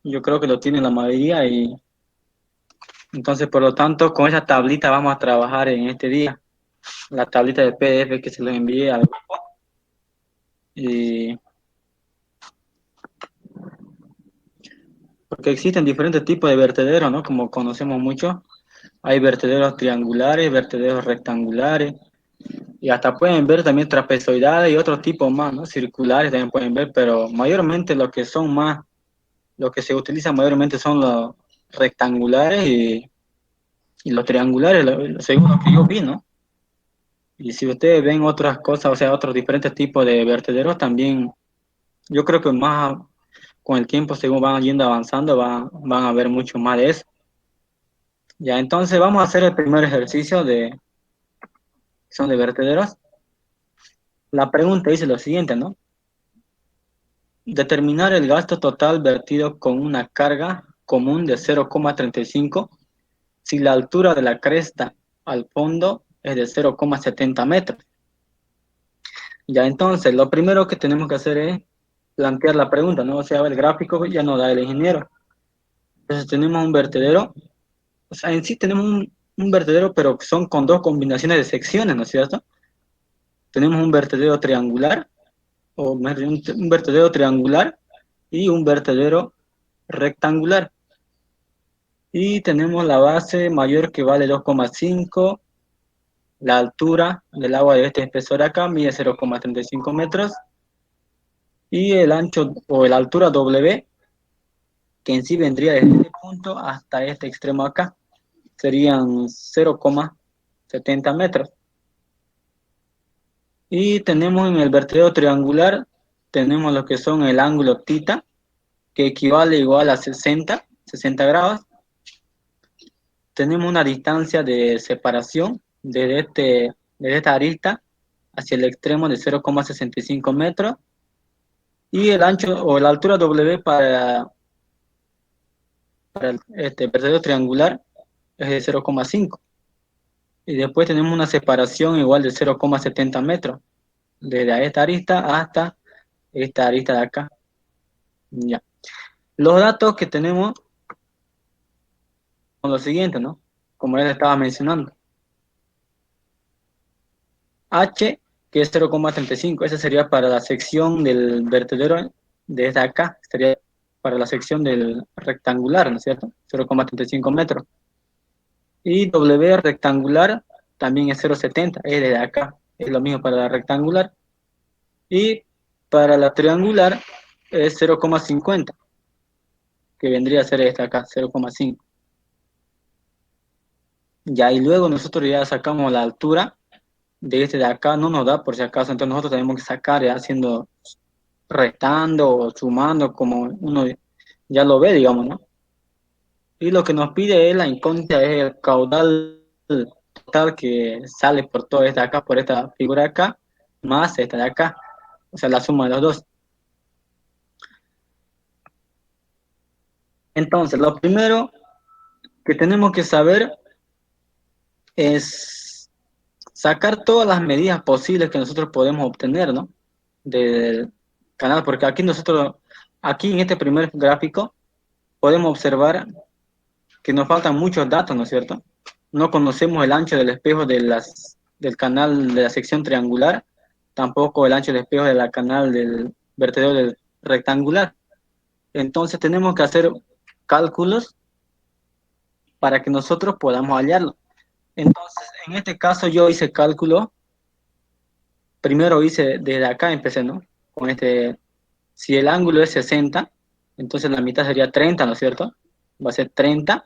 Yo creo que lo tiene la mayoría y entonces, por lo tanto, con esa tablita vamos a trabajar en este día. La tablita de PDF que se lo envíe al grupo. Y porque existen diferentes tipos de vertederos, ¿no? Como conocemos mucho. Hay vertederos triangulares, vertederos rectangulares. Y hasta pueden ver también trapezoidales y otros tipos más, ¿no? Circulares también pueden ver, pero mayormente lo que son más, lo que se utiliza mayormente son los rectangulares y los triangulares, según lo que yo vi, ¿no? Y si ustedes ven otras cosas, o sea, otros diferentes tipos de vertederos, también yo creo que más con el tiempo, según van yendo avanzando, van a ver mucho más de eso. Ya, entonces vamos a hacer el primer ejercicio son de vertederos. La pregunta dice lo siguiente, ¿no? Determinar el gasto total vertido con una carga común de 0,35 si la altura de la cresta al fondo es de 0,70 metros. Ya, entonces, lo primero que tenemos que hacer es plantear la pregunta, ¿no? O sea, el gráfico ya nos da el ingeniero. Entonces, tenemos un vertedero, o sea, en sí tenemos un vertedero, pero son con dos combinaciones de secciones, ¿no es cierto? Tenemos un vertedero triangular, o más bien un vertedero triangular y un vertedero rectangular. Y tenemos la base mayor que vale 2,5, la altura del agua de este espesor acá mide 0,35 metros, y el ancho o la altura W, que en sí vendría desde este punto hasta este extremo acá, serían 0,70 metros. Y tenemos en el vertedero triangular, tenemos lo que son el ángulo tita, que equivale igual a 60 grados. Tenemos una distancia de separación desde esta arista hacia el extremo de 0,65 metros. Y el ancho o la altura W para este vertedero triangular es de 0,5. Y después tenemos una separación igual de 0,70 metros, desde esta arista hasta esta arista de acá. Ya. Los datos que tenemos son los siguientes, ¿no? Como ya les estaba mencionando. H, que es 0,35, esa sería para la sección del vertedero desde acá, sería para la sección del rectangular, ¿no es cierto? 0,35 metros. Y W rectangular también es 0,70, es desde acá, es lo mismo para la rectangular. Y para la triangular es 0,50, que vendría a ser esta acá, 0,5. Ya, y luego nosotros ya sacamos la altura de este de acá, no nos da por si acaso, entonces nosotros tenemos que sacar ya haciendo, restando o sumando, como uno ya lo ve, digamos, ¿no? Y lo que nos pide es la incógnita, es el caudal total que sale por todo esta de acá, por esta figura de acá, más esta de acá, o sea, la suma de los dos. Entonces, lo primero que tenemos que saber es sacar todas las medidas posibles que nosotros podemos obtener, ¿no? Del canal, porque aquí en este primer gráfico, podemos observar que nos faltan muchos datos, ¿no es cierto? No conocemos el ancho del espejo del canal de la sección triangular, tampoco el ancho del espejo de la canal del vertedero del rectangular. Entonces tenemos que hacer cálculos para que nosotros podamos hallarlo. Entonces, en este caso yo hice cálculo, primero hice desde acá, empecé, ¿no? Con si el ángulo es 60, entonces la mitad sería 30, ¿no es cierto? Va a ser 30,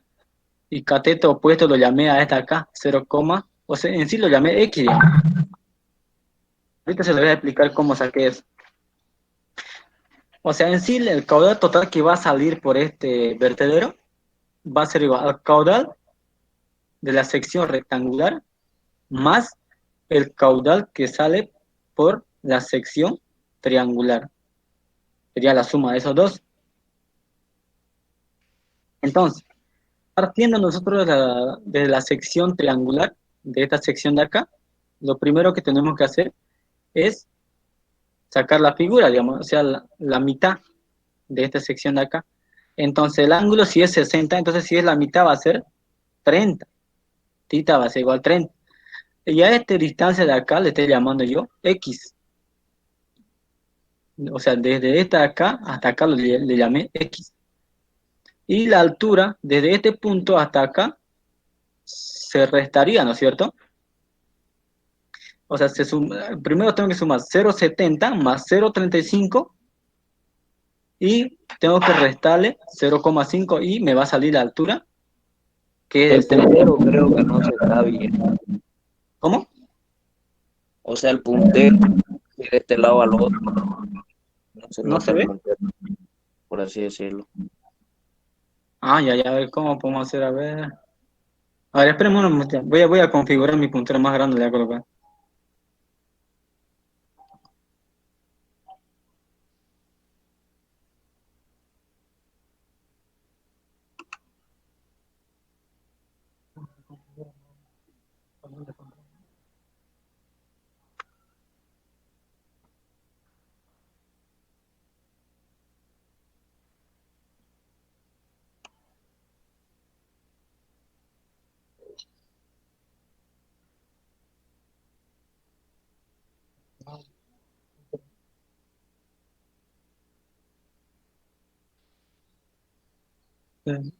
y cateto opuesto lo llamé a esta acá, 0, o sea, en sí lo llamé X, digamos. Ahorita se lo voy a explicar cómo saqué eso. O sea, en sí el caudal total que va a salir por este vertedero va a ser igual al caudal de la sección rectangular más el caudal que sale por la sección triangular. Sería la suma de esos dos. Entonces, partiendo nosotros de la sección triangular, de esta sección de acá, lo primero que tenemos que hacer es sacar la figura, digamos, o sea, la mitad de esta sección de acá. Entonces el ángulo si es 60, entonces si es la mitad va a ser 30. Tita va a ser igual a 30. Y a esta distancia de acá le estoy llamando yo X. O sea, desde esta de acá hasta acá le llamé X. Y la altura desde este punto hasta acá se restaría, ¿no es cierto? O sea, primero tengo que sumar 0,70 más 0,35 y tengo que restarle 0,5 y me va a salir la altura, que El es... puntero creo que no se está bien. ¿Cómo? O sea, el puntero de este lado al otro, no se ¿No nota se el ve? puntero, por así decirlo. Ah, ya, ya, a ver cómo podemos hacer, a ver. A ver, espérame un momento. Voy a configurar mi puntero más grande, le voy a colocar. Sí.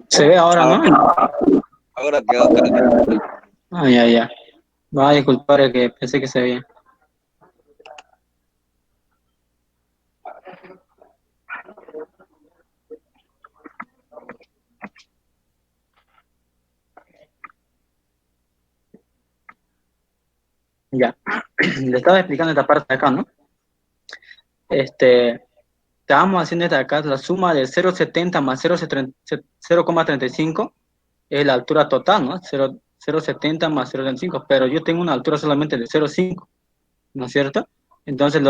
Se ve ahora, Ah, ¿no? ahora quedó acá. Ah, ya, ya. Va a disculpar, es que pensé que se veía. le estaba explicando esta parte de acá, ¿no? Estábamos haciendo esta de acá, la suma de 0,70 más 0,35 es la altura total, ¿no? 0,70 más 0,35, pero yo tengo una altura solamente de 0,5, ¿no es cierto? Entonces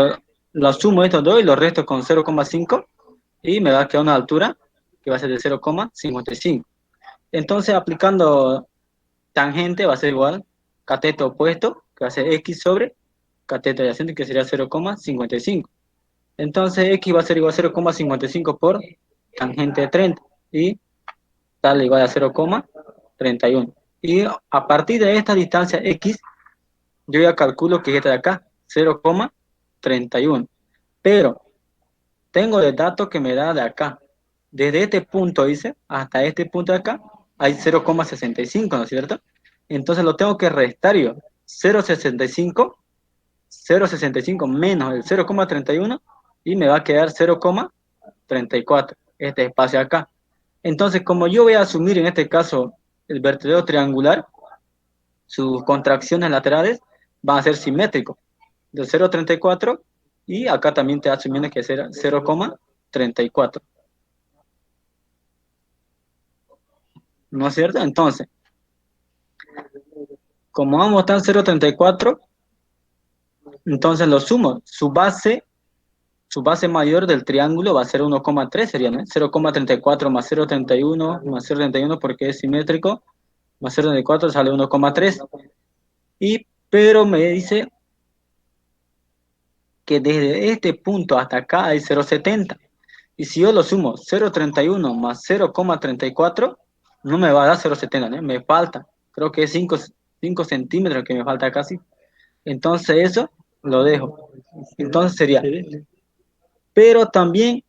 lo sumo estos dos y lo resto con 0,5 y me va a quedar una altura que va a ser de 0,55. Entonces aplicando tangente va a ser igual cateto opuesto, que va a ser x sobre cateto adyacente, que sería 0,55. Entonces x va a ser igual a 0,55 por tangente de 30 y sale igual a 0,31. Y a partir de esta distancia x, yo ya calculo que es esta de acá, 0,31. Pero tengo el dato que me da de acá. Desde este punto, dice, hasta este punto de acá, hay 0,65, ¿no es cierto? Entonces lo tengo que restar yo. 0,65, 0,65 menos el 0,31 y me va a quedar 0,34, este espacio acá. Entonces, como yo voy a asumir en este caso el vertedero triangular, sus contracciones laterales van a ser simétricos, de 0,34 y acá también te asumiendo que será 0,34. ¿No es cierto? Entonces, como ambos están 0,34, entonces lo sumo. Su base mayor del triángulo va a ser 1,3, sería, ¿no? 0,34 más 0,31 más 0,31 porque es simétrico, más 0,34 sale 1,3. Pero me dice que desde este punto hasta acá hay 0,70. Y si yo lo sumo 0,31 más 0,34, no me va a dar 0,70, ¿no? Me falta, creo que es 5 centímetros que me falta casi. Entonces eso lo dejo. Entonces sería. Pero también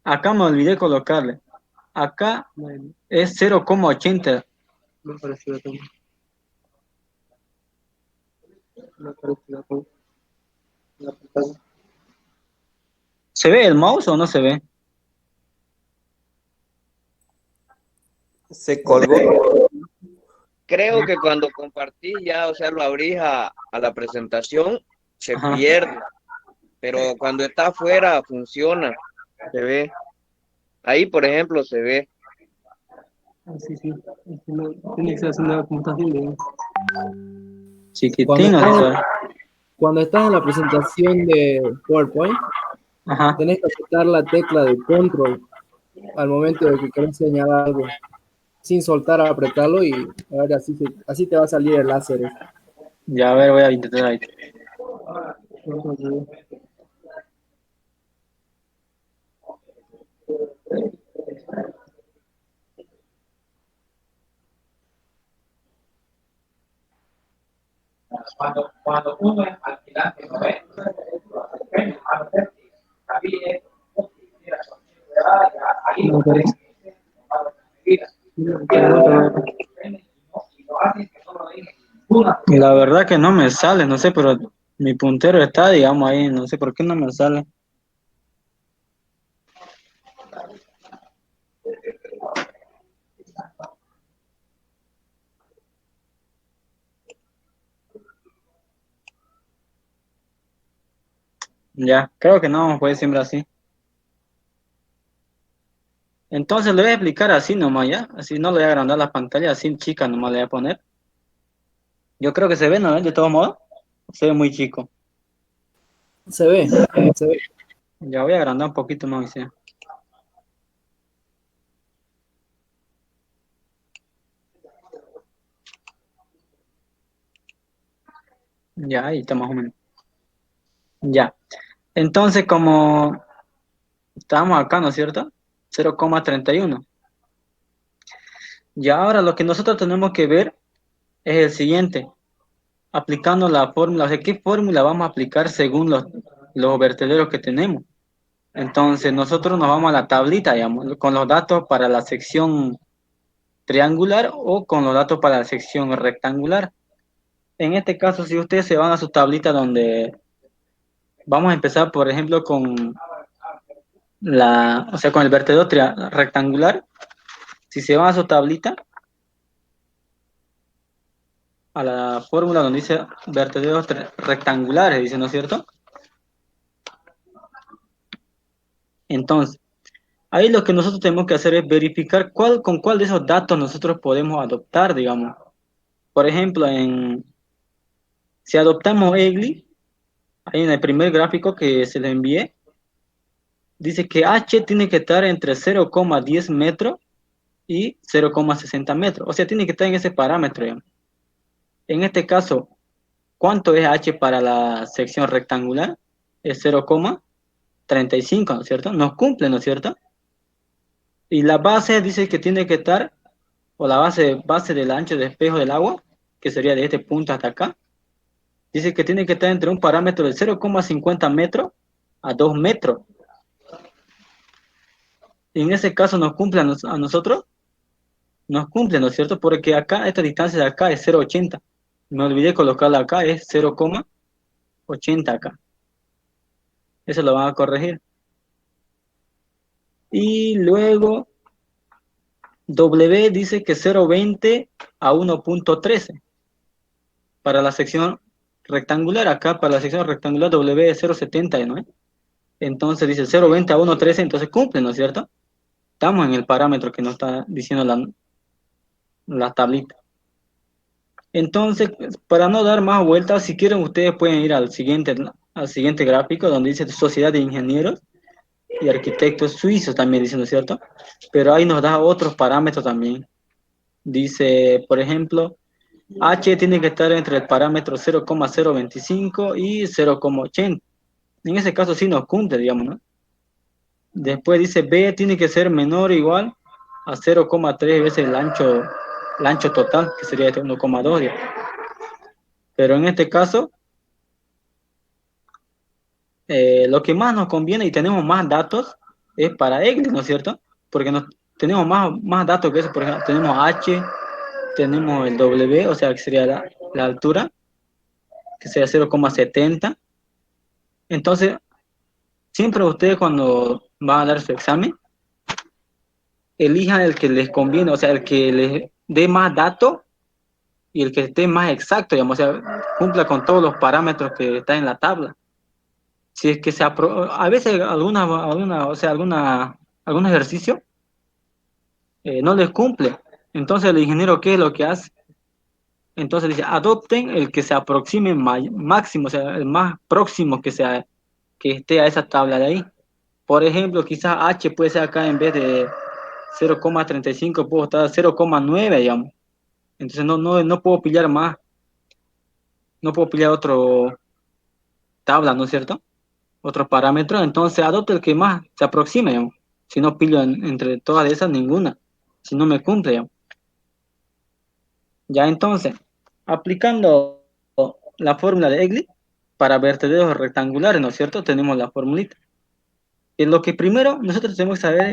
acá me olvidé colocarle. Acá es 0,80. ¿Se ve el mouse o no se ve? Se colgó. Creo que cuando compartís ya, o sea, lo abrís a la presentación, se Ajá. pierde, pero cuando está afuera funciona, se ve. Ahí, por ejemplo, se ve. Sí, sí. Tiene que ser así como está haciendo. Cuando Chiquitín, o estás, sea. cuando estás en la presentación de PowerPoint, Ajá. tenés que apretar la tecla de control al momento de que querés señalar algo, sin soltar a apretarlo y a ver, así te va a salir el láser. Ya, a ver, voy a intentar ahí. Cuando uno es alquilante, ¿no ve? Y la verdad que no me sale, no sé, pero mi puntero está, digamos, ahí, no sé por qué no me sale. Ya, creo que no, puede siempre así. Entonces le voy a explicar así nomás, ¿ya? Así no le voy a agrandar la pantalla, así chica nomás le voy a poner. Yo creo que se ve, ¿no? De todos modos, se ve muy chico. Se ve, se ve. Ya voy a agrandar un poquito más, ¿sí? Ya, ahí está más o menos. Ya. Entonces, como estamos acá, ¿no es cierto? 0,31. Y ahora lo que nosotros tenemos que ver es el siguiente. Aplicando la fórmula, o sea, ¿qué fórmula vamos a aplicar según los vertederos que tenemos? Entonces, nosotros nos vamos a la tablita, digamos, con los datos para la sección triangular o con los datos para la sección rectangular. En este caso, si ustedes se van a su tablita donde vamos a empezar, por ejemplo, o sea, con el vertedero rectangular, si se van a su tablita, a la fórmula donde dice vertederos rectangulares, dice, ¿no es cierto? Entonces, ahí lo que nosotros tenemos que hacer es verificar con cuál de esos datos nosotros podemos adoptar, digamos. Por ejemplo, si adoptamos EGLI, ahí en el primer gráfico que se le envié, dice que H tiene que estar entre 0,10 metros y 0,60 metros. O sea, tiene que estar en ese parámetro, digamos. En este caso, ¿cuánto es H para la sección rectangular? Es 0,35, ¿no es cierto? Nos cumple, ¿no es cierto? Y la base dice que tiene que estar, o la base del ancho de espejo del agua, que sería de este punto hasta acá, dice que tiene que estar entre un parámetro de 0,50 metros a 2 metros. Y en ese caso nos cumple a nosotros, nos cumple, ¿no es cierto? Porque acá, esta distancia de acá es 0,80. Me olvidé colocarla acá, es 0,80 acá. Eso lo van a corregir. Y luego W dice que 0,20 a 1,13 para la sección rectangular. Acá para la sección rectangular W es 0,70, ¿no? Entonces dice 0,20 a 1,13, entonces cumple, ¿no es cierto? Estamos en el parámetro que nos está diciendo la tablita. Entonces, para no dar más vueltas, si quieren ustedes pueden ir al siguiente gráfico donde dice Sociedad de Ingenieros y Arquitectos Suizos también dice, ¿no es cierto? Pero ahí nos da otros parámetros también. Dice, por ejemplo, H tiene que estar entre el parámetro 0,025 y 0,80. En ese caso sí nos cumple, digamos, ¿no? Después dice B tiene que ser menor o igual a 0,3 veces el ancho total, que sería este 1,2, digamos. Pero en este caso, lo que más nos conviene y tenemos más datos es para EGLI, ¿no es cierto? Porque tenemos más datos que eso. Por ejemplo, tenemos H, tenemos el W, o sea, que sería la altura, que sería 0,70. Entonces, siempre ustedes cuando van a dar su examen, elijan el que les conviene, o sea, el que les dé más datos y el que esté más exacto, digamos, o sea, cumpla con todos los parámetros que están en la tabla. Si es que a veces algún ejercicio no les cumple. Entonces el ingeniero, ¿qué es lo que hace? Entonces dice, adopten el que se aproxime máximo, o sea, el más próximo que esté a esa tabla de ahí. Por ejemplo, quizás H puede ser acá en vez de 0,35, puedo estar 0,9, digamos. Entonces no puedo pillar más, no puedo pillar otro tabla, ¿no es cierto? Otro parámetro, entonces adopte el que más se aproxime, digamos. Si no pillo entre todas esas, ninguna. Si no me cumple, digamos. Ya entonces, aplicando la fórmula de EGLI para vertederos rectangulares, ¿no es cierto? Tenemos la formulita. En lo que primero nosotros tenemos que saber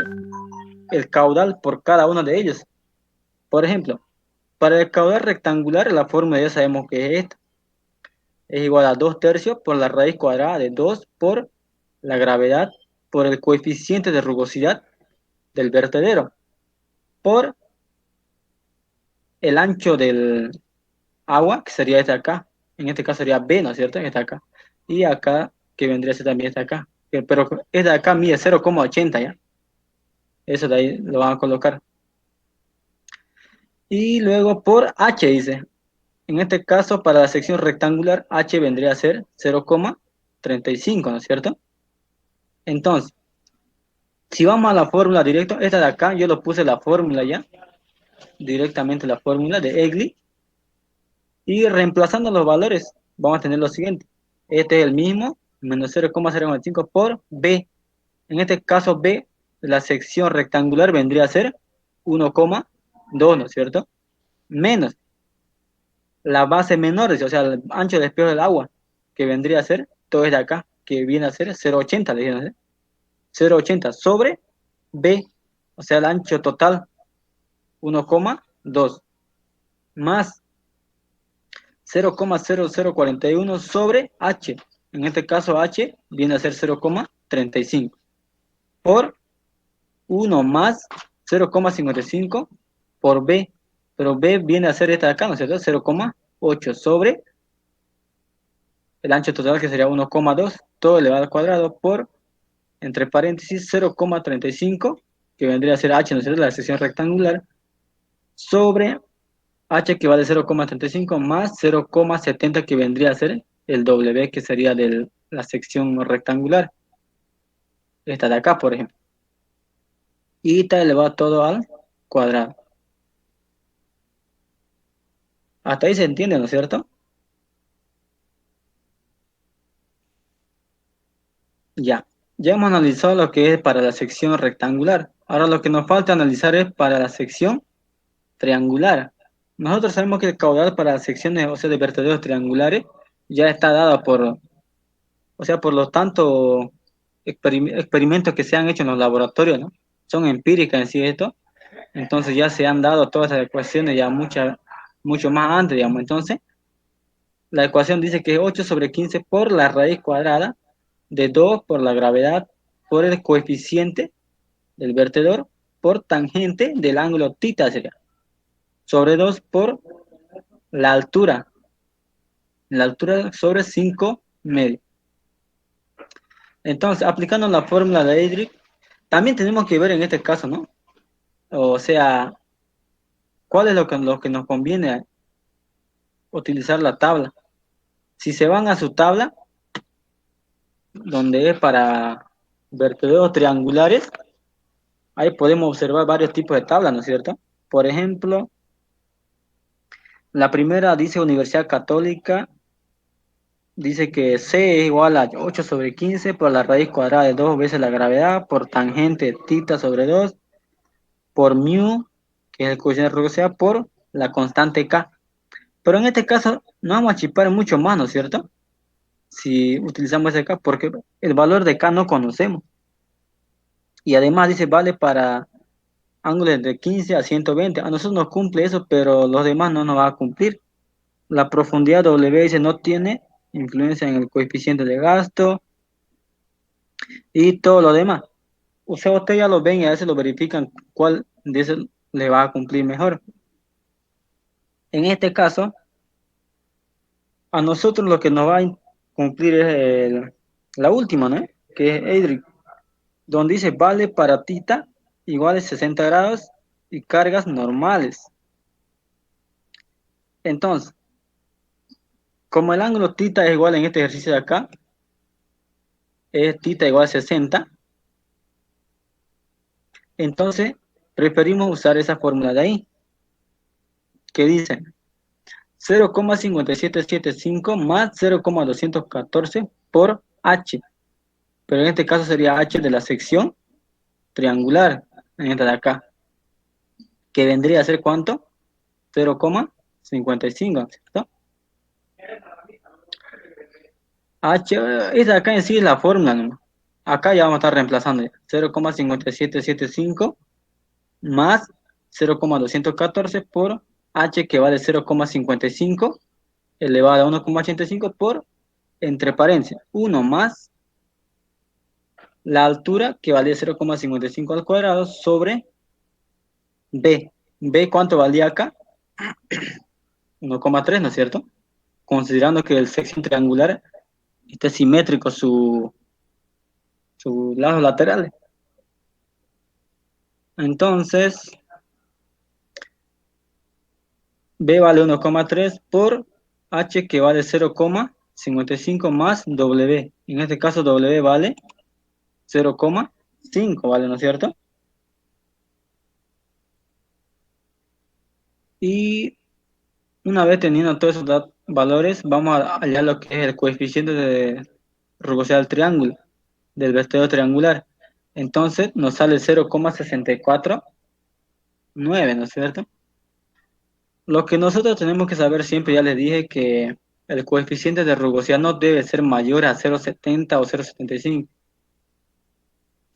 el caudal por cada uno de ellos. Por ejemplo, para el caudal rectangular, la fórmula ya sabemos que es esta. Es igual a 2 tercios por la raíz cuadrada de 2 por la gravedad por el coeficiente de rugosidad del vertedero por el ancho del agua, que sería este acá. En este caso sería B, ¿no es cierto? Este acá. Y acá, que vendría a ser también este acá. Pero este de acá mide 0,80, ¿ya? Eso de ahí lo van a colocar. Y luego por H dice. En este caso, para la sección rectangular, H vendría a ser 0,35, ¿no es cierto? Entonces, si vamos a la fórmula directa, esta de acá, yo lo puse la fórmula ya, directamente la fórmula de EGLI, y reemplazando los valores, vamos a tener lo siguiente. Este es el mismo, menos 0,095 por B. En este caso, B, la sección rectangular vendría a ser 1,2, ¿no es cierto? Menos la base menor, o sea, el ancho de espejo del agua, que vendría a ser, todo es de acá, que viene a ser 0,80, le dijeron, ¿eh? 0,80 sobre B, o sea, el ancho total, 1,2, más 0,0041 sobre H. En este caso, H viene a ser 0,35 por 1 más 0,55 por B. Pero B viene a ser esta de acá, ¿no es cierto? 0,5. 8 sobre el ancho total, que sería 1,2, todo elevado al cuadrado, por, entre paréntesis, 0,35, que vendría a ser h, ¿no es cierto?, la sección rectangular, sobre h, que vale 0,35, más 0,70, que vendría a ser el W, que sería de la sección rectangular. Esta de acá, por ejemplo. Y está elevado todo al cuadrado. Hasta ahí se entiende, ¿no es cierto? Ya. Ya hemos analizado lo que es para la sección rectangular. Ahora lo que nos falta analizar es para la sección triangular. Nosotros sabemos que el caudal para las secciones, o sea, de vertederos triangulares, ya está dado por, o sea, por los tantos experimentos que se han hecho en los laboratorios, ¿no? Son empíricas en sí esto. Entonces ya se han dado todas las ecuaciones ya mucho más antes, digamos. Entonces, la ecuación dice que es 8 sobre 15 por la raíz cuadrada de 2 por la gravedad por el coeficiente del vertedor por tangente del ángulo tita sería sobre 2 por la altura sobre 5 medios. Entonces, aplicando la fórmula de Heydrich, también tenemos que ver en este caso, ¿no? O sea, ¿cuál es lo que nos conviene utilizar la tabla? Si se van a su tabla, donde es para vertederos triangulares, ahí podemos observar varios tipos de tablas, ¿no es cierto? Por ejemplo, la primera dice Universidad Católica, dice que C es igual a 8 sobre 15 por la raíz cuadrada de 2 veces la gravedad, por tangente tita sobre 2 por mu, que es el coeficiente de rugosidad, por la constante K. Pero en este caso no vamos a chipar mucho más, ¿no es cierto? Si utilizamos ese K, porque el valor de K no conocemos. Y además dice, vale para ángulos de 15 a 120. A nosotros nos cumple eso, pero los demás no nos va a cumplir. La profundidad W dice no tiene influencia en el coeficiente de gasto y todo lo demás. O sea, ustedes ya lo ven y a veces lo verifican cuál de esos le va a cumplir mejor. En este caso, a nosotros lo que nos va a cumplir es la última, ¿no? Que es Heydrich, donde dice vale para tita igual a 60 grados y cargas normales. Entonces, como el ángulo tita es igual en este ejercicio de acá, es tita igual a 60, entonces preferimos usar esa fórmula de ahí, que dice 0,5775 más 0,214 por h, pero en este caso sería h de la sección triangular, en esta de acá, que vendría a ser ¿cuánto? 0,55, ¿cierto? H, esta de acá en sí es la fórmula, ¿no? Acá ya vamos a estar reemplazando 0,5775 más 0,214 por h, que vale 0,55 elevado a 1,85 por, entre paréntesis, 1 más la altura, que valía 0,55 al cuadrado, sobre b. ¿B cuánto valía acá? 1,3, ¿no es cierto? Considerando que el sección triangular está simétrico sus lados laterales. Entonces, B vale 1,3 por H, que vale 0,55 más W. En este caso W vale 0,5, ¿vale? ¿No es cierto? Y una vez teniendo todos esos valores, vamos a hallar lo que es el coeficiente de rugosidad del triángulo, del vertedero triangular. Entonces nos sale 0,649, ¿no es cierto? Lo que nosotros tenemos que saber siempre, ya les dije que el coeficiente de rugosidad no debe ser mayor a 0,70 o 0,75. O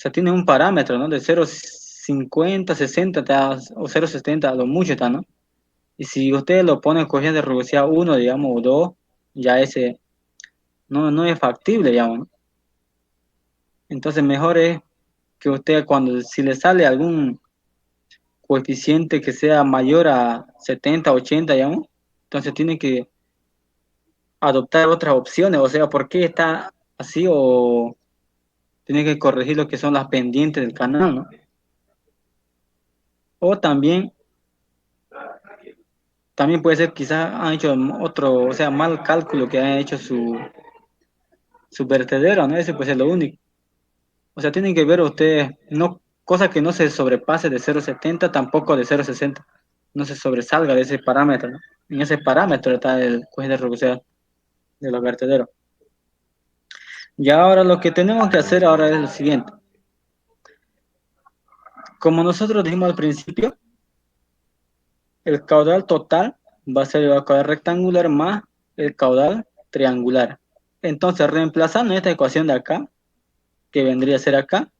sea, tiene un parámetro, ¿no? De 0,50, 60 o 0,70, a lo mucho está, ¿no? Y si ustedes lo ponen coeficiente de rugosidad 1, digamos, o 2, ya ese no es factible, digamos, ¿no? Entonces mejor es que usted si le sale algún coeficiente que sea mayor a 70, 80, digamos, Entonces tiene que adoptar otras opciones, o sea, ¿por qué está así? O tiene que corregir lo que son las pendientes del canal, ¿no? O también puede ser quizás han hecho otro, o sea, mal cálculo que han hecho su vertedero, ¿no? Ese puede ser lo único. O sea, tienen que ver ustedes, no, cosa que no se sobrepase de 0,70, tampoco de 0,60. No se sobresalga de ese parámetro, ¿no? En ese parámetro está el coeficiente de rugosidad de los vertederos. Y ahora lo que tenemos que hacer ahora es lo siguiente. Como nosotros dijimos al principio, el caudal total va a ser el caudal rectangular más el caudal triangular. Entonces, reemplazando esta ecuación de acá, que vendría a ser acá,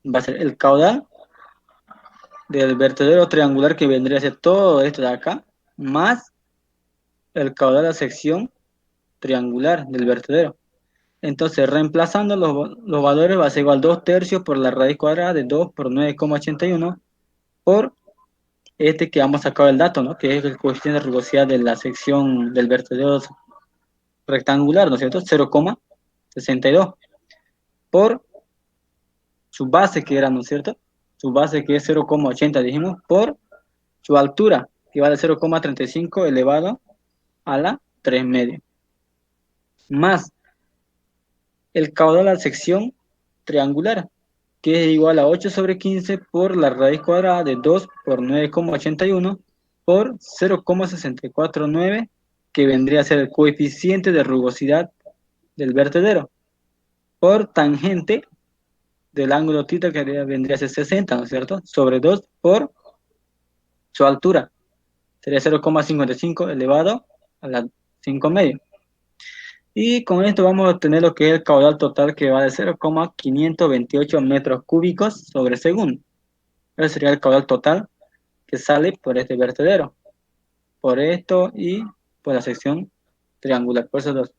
va a ser el caudal del vertedero triangular, que vendría a ser todo esto de acá, más el caudal de la sección triangular del vertedero. Entonces, reemplazando los valores, va a ser igual 2 tercios por la raíz cuadrada de 2 por 9,81 por este que hemos sacado el dato, ¿no? Que es el coeficiente de rugosidad de la sección del vertedero rectangular, ¿no es cierto? 0,62 por su base que era, ¿no es cierto? Su base que es 0,80, dijimos, por su altura, que vale 0,35 elevado a la 3 medio, más el caudal a la sección triangular, que es igual a 8 sobre 15 por la raíz cuadrada de 2 por 9,81 por 0,649, que vendría a ser el coeficiente de rugosidad del vertedero, por tangente del ángulo θ, que vendría a ser 60, ¿no es cierto? Sobre 2 por su altura, sería 0,55 elevado a la 5 medio. Y con esto vamos a obtener lo que es el caudal total, que va de 0,528 metros cúbicos sobre segundo. Ese sería el caudal total que sale por este vertedero, por esto y por la sección triangular, por esos dos.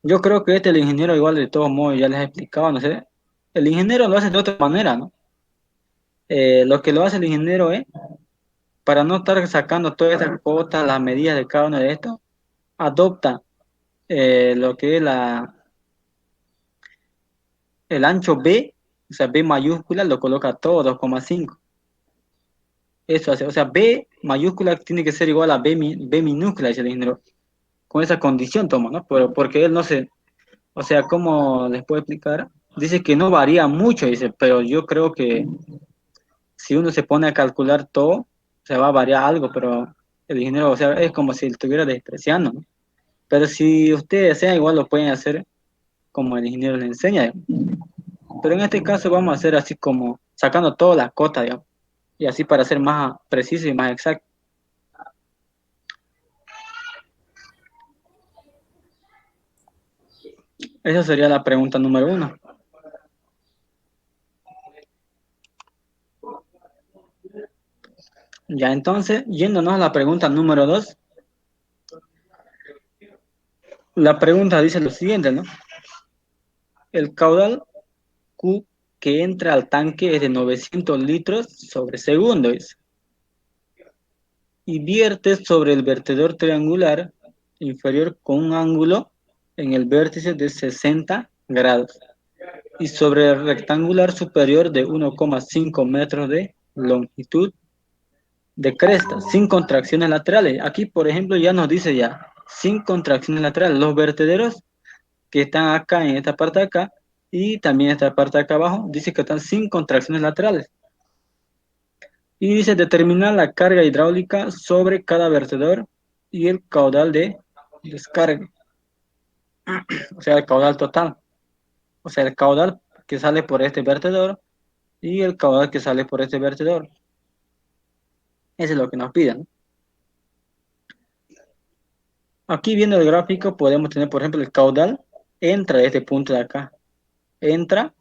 Yo creo que el ingeniero igual de todos modos ya les he explicado, no sé. El ingeniero lo hace de otra manera, ¿no? Lo que lo hace el ingeniero es, para no estar sacando todas estas cuotas, las medidas de cada uno de estos, adopta lo que es el ancho B, o sea, B mayúscula, lo coloca todo 2,5. Eso hace, o sea, B mayúscula tiene que ser igual a B minúscula, dice el ingeniero. Con esa condición toma, ¿no? Pero porque él no se, o sea, ¿cómo les puedo explicar? Dice que no varía mucho, dice, pero yo creo que si uno se pone a calcular todo, se va a variar algo, pero el ingeniero, o sea, es como si estuviera despreciando, ¿no? Pero si ustedes desean, igual lo pueden hacer como el ingeniero les enseña, digamos. Pero en este caso vamos a hacer así como sacando todas las cotas, digamos, y así para ser más preciso y más exacto. Esa sería la pregunta número 1. Ya, entonces, yéndonos a la pregunta número 2, la pregunta dice lo siguiente, ¿no? El caudal Q que entra al tanque es de 900 litros sobre segundo, dice, y vierte sobre el vertedor triangular inferior con un ángulo en el vértice de 60 grados y sobre el rectangular superior de 1,5 metros de longitud de cresta, sin contracciones laterales. Aquí, por ejemplo, ya nos dice ya, sin contracciones laterales, los vertederos que están acá en esta parte de acá y también esta parte de acá abajo, dice que están sin contracciones laterales. Y dice determinar la carga hidráulica sobre cada vertedor y el caudal de descarga, o sea, el caudal total, o sea, el caudal que sale por este vertedor y el caudal que sale por este vertedor. Eso es lo que nos piden. Aquí viendo el gráfico podemos tener, por ejemplo, el caudal entra de este punto de acá, entra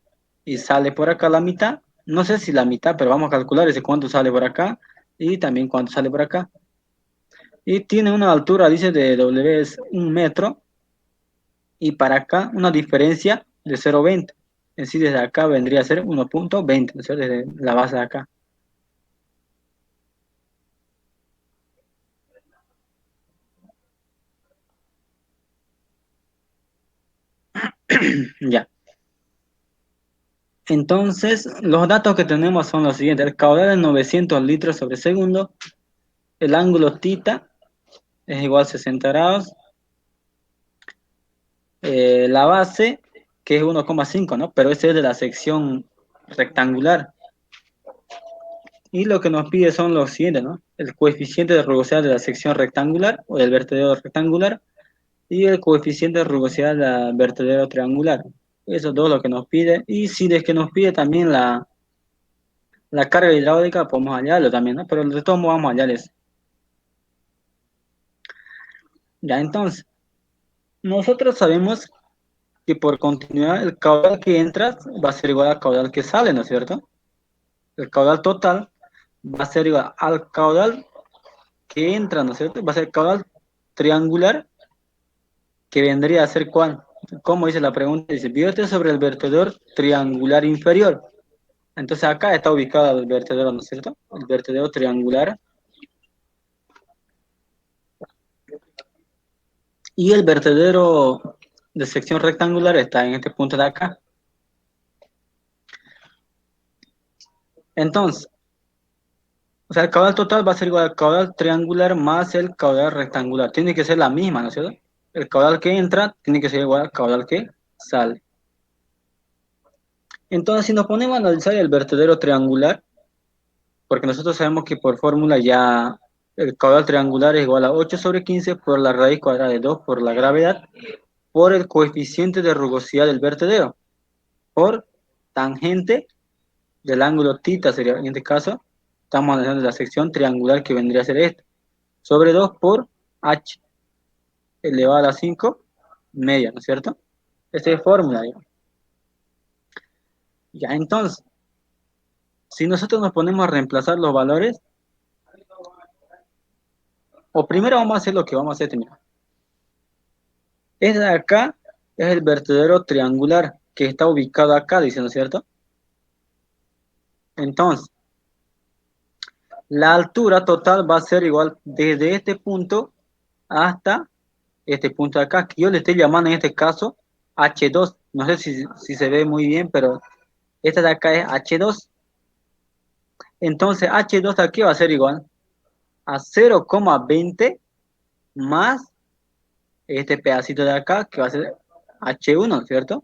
y sale por acá la mitad. No sé si la mitad, pero vamos a calcular ese cuánto sale por acá y también cuánto sale por acá. Y tiene una altura, dice, de W es 1 metro y para acá una diferencia de 0,20. Es decir, desde acá vendría a ser 1,20, ¿no es cierto? Desde la base de acá. Ya. Entonces, los datos que tenemos son los siguientes. El caudal es 900 litros sobre segundo. El ángulo tita es igual a 60 grados. La base, que es 1,5, ¿no? Pero ese es de la sección rectangular. Y lo que nos pide son los siguientes, ¿no? El coeficiente de rugosidad de la sección rectangular o del vertedero rectangular y el coeficiente de rugosidad del vertedero triangular. Eso es todo lo que nos pide. Y si es que nos pide también la carga hidráulica, podemos hallarlo también, ¿no? Pero de todos modos vamos a hallar eso. Ya, entonces, nosotros sabemos que por continuidad el caudal que entra va a ser igual al caudal que sale, ¿no es cierto? El caudal total va a ser igual al caudal que entra, ¿no es cierto? Va a ser el caudal triangular que vendría a ser ¿cuál? ¿Cómo dice la pregunta? Dice, vierte sobre el vertedor triangular inferior. Entonces acá está ubicado el vertedero, ¿no es cierto? El vertedero triangular. Y el vertedero de sección rectangular está en este punto de acá. Entonces, o sea, el caudal total va a ser igual al caudal triangular más el caudal rectangular. Tiene que ser la misma, ¿no es cierto? El caudal que entra tiene que ser igual al caudal que sale. Entonces, si nos ponemos a analizar el vertedero triangular, porque nosotros sabemos que por fórmula ya el caudal triangular es igual a 8 sobre 15 por la raíz cuadrada de 2 por la gravedad, por el coeficiente de rugosidad del vertedero, por tangente del ángulo θ sería, en este caso, estamos analizando la sección triangular que vendría a ser esta, sobre 2 por h elevado a la 5 media, ¿no es cierto? Esta es fórmula, digamos. Ya, entonces, si nosotros nos ponemos a reemplazar los valores, o primero vamos a hacer lo que vamos a hacer, mira. Este de acá es el vertedero triangular que está ubicado acá, dice, ¿no es cierto? Entonces, la altura total va a ser igual desde este punto hasta este punto de acá, que yo le estoy llamando en este caso H2. No sé si se ve muy bien, pero esta de acá es H2. Entonces, H2 de aquí va a ser igual a 0,20 más este pedacito de acá, que va a ser H1, ¿cierto?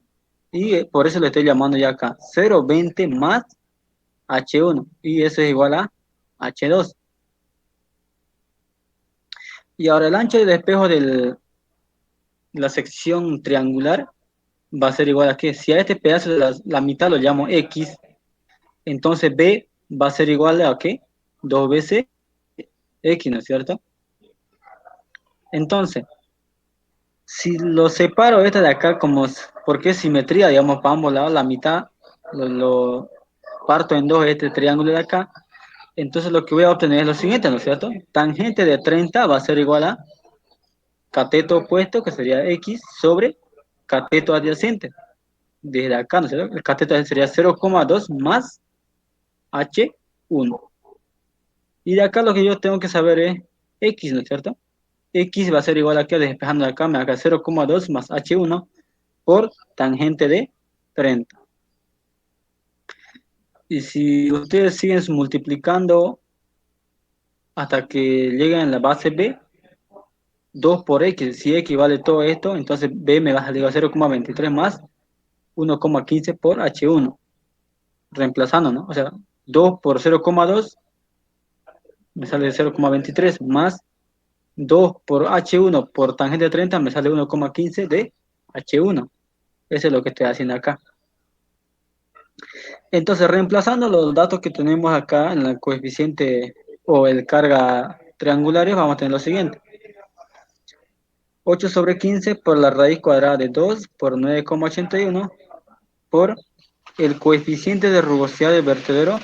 Y por eso le estoy llamando ya acá 0,20 más H1. Y eso es igual a H2. Y ahora el ancho del espejo de la sección triangular va a ser igual a qué. Si a este pedazo de la mitad lo llamo X, entonces B va a ser igual a qué? 2 veces X, ¿no es cierto? Entonces, si lo separo este de acá como, porque es simetría, digamos, para ambos lados, la mitad lo parto en dos este triángulo de acá, entonces lo que voy a obtener es lo siguiente, ¿no es cierto? Tangente de 30 va a ser igual a cateto opuesto, que sería X, sobre cateto adyacente. Desde acá, ¿no es cierto? El cateto sería 0,2 más H1. Y de acá lo que yo tengo que saber es X, ¿no es cierto? X va a ser igual a que despejando de acá, me haga 0,2 más H1 por tangente de 30. Y si ustedes siguen multiplicando hasta que lleguen a la base B, 2 por X, si X vale todo esto, entonces B me va a salir a 0,23 más 1,15 por H1, reemplazando, ¿no? O sea, 2 por 0,2 me sale 0,23 más 2 por H1 por tangente de 30 me sale 1,15 de H1. Eso es lo que estoy haciendo acá. Entonces, reemplazando los datos que tenemos acá en el coeficiente o el carga triangulares, vamos a tener lo siguiente. 8 sobre 15 por la raíz cuadrada de 2 por 9,81 por el coeficiente de rugosidad del vertedero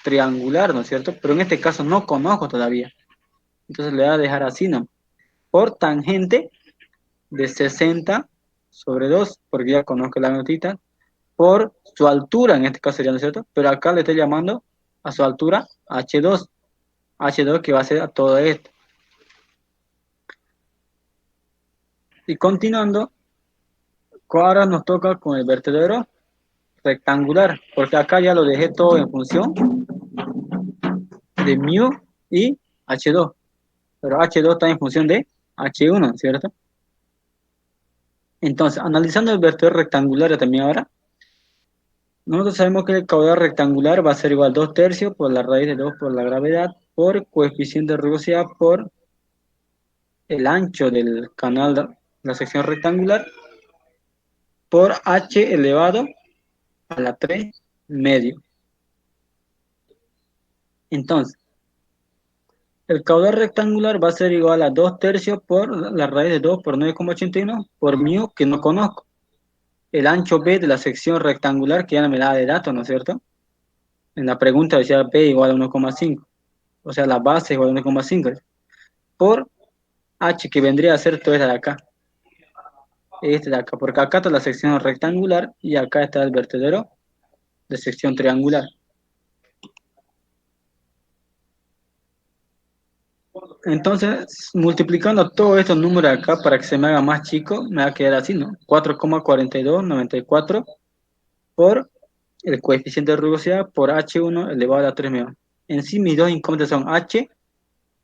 triangular, ¿no es cierto? Pero en este caso no conozco todavía. Entonces le voy a dejar así, ¿no? Por tangente de 60 sobre 2, porque ya conozco la notita, por su altura, en este caso sería, ¿no es cierto? Pero acá le estoy llamando a su altura H2, H2 que va a ser a todo esto. Y continuando, Ahora nos toca con el vertedero rectangular, porque acá ya lo dejé todo en función de mu y H2, pero H2 está en función de H1, ¿cierto? Entonces, analizando el vertedero rectangular también ahora, nosotros sabemos que el caudal rectangular va a ser igual a 2 tercios por la raíz de 2 por la gravedad, por coeficiente de rugosidad, por el ancho del canal de la sección rectangular, por H elevado a la 3 medio. Entonces, el caudal rectangular va a ser igual a 2 tercios por la raíz de 2 por 9,81 por mu, que no conozco. El ancho B de la sección rectangular, que ya no me da de datos, ¿no es cierto? En la pregunta decía B igual a 1,5. O sea, la base igual a 1,5. Por H, que vendría a ser todo este de acá. Este de acá. Porque acá está la sección rectangular y acá está el vertedero de sección triangular. Entonces, multiplicando todos estos números acá para que se me haga más chico, me va a quedar así, ¿no? 4,4294 por el coeficiente de rugosidad por H1 elevado a la 3 medio. En sí, mis dos incógnitas son H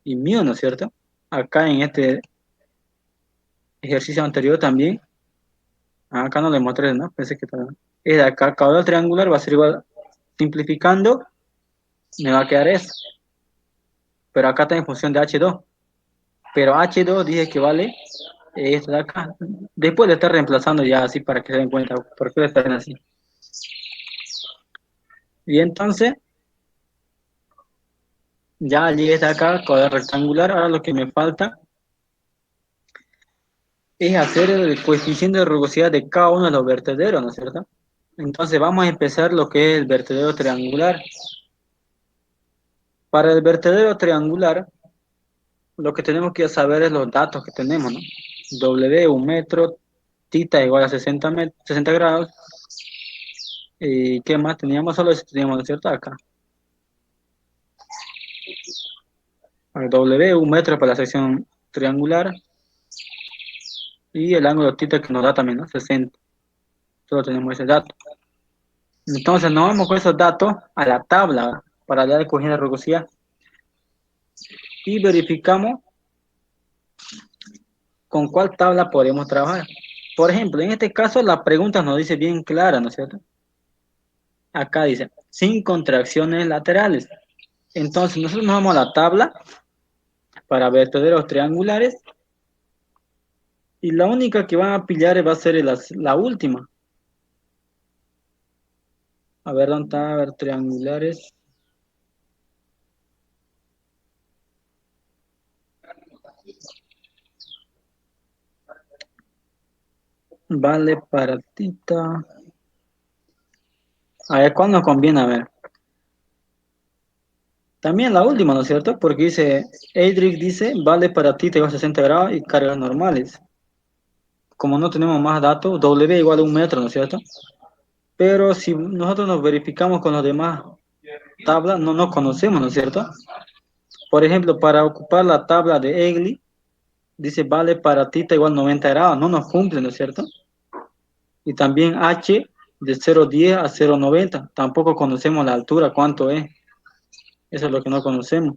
y mu, ¿no es cierto? Acá en este ejercicio anterior también, acá no le mostré, ¿no? Pensé que estaba. Es de acá, caudal triangular va a ser igual, simplificando, me va a quedar eso. Pero acá está en función de H2. Pero H2 dije que vale esto de acá. Después de estar reemplazando ya así para que se den cuenta por qué están así. Y entonces, ya llegué hasta acá, caudal rectangular. Ahora lo que me falta es hacer el coeficiente de rugosidad de cada uno de los vertederos, ¿no es cierto? Entonces vamos a empezar lo que es el vertedero triangular. Para el vertedero triangular, lo que tenemos que saber es los datos que tenemos, ¿no? W, 1 metro, tita igual a 60 grados. ¿Y qué más teníamos? Solo eso teníamos, ¿no es cierto? Acá. W, 1 metro para la sección triangular. Y el ángulo tita que nos da también, ¿no? 60. Solo tenemos ese dato. Entonces nos vamos con esos datos a la tabla para dar el coeficiente de rugosidad. Y verificamos con cuál tabla podemos trabajar. Por ejemplo, en este caso la pregunta nos dice bien clara, ¿no es cierto? Acá dice, sin contracciones laterales. Entonces nosotros nos vamos a la tabla para vertederos triangulares y la única que van a pillar va a ser la última. A ver, ¿dónde está? A ver, triangulares. Vale para tita. A ver, ¿cuál nos conviene? A ver. También la última, ¿no es cierto? Porque dice, Edric dice, vale para tita igual a 60 grados y cargas normales. Como no tenemos más datos, W igual a 1 metro, ¿no es cierto? Pero si nosotros nos verificamos con los demás tablas, no nos conocemos, ¿no es cierto? Por ejemplo, para ocupar la tabla de Egli, dice vale para tita igual 90 grados, no nos cumple, ¿no es cierto? Y también H de 0,10 a 0,90, tampoco conocemos la altura, cuánto es, eso es lo que no conocemos.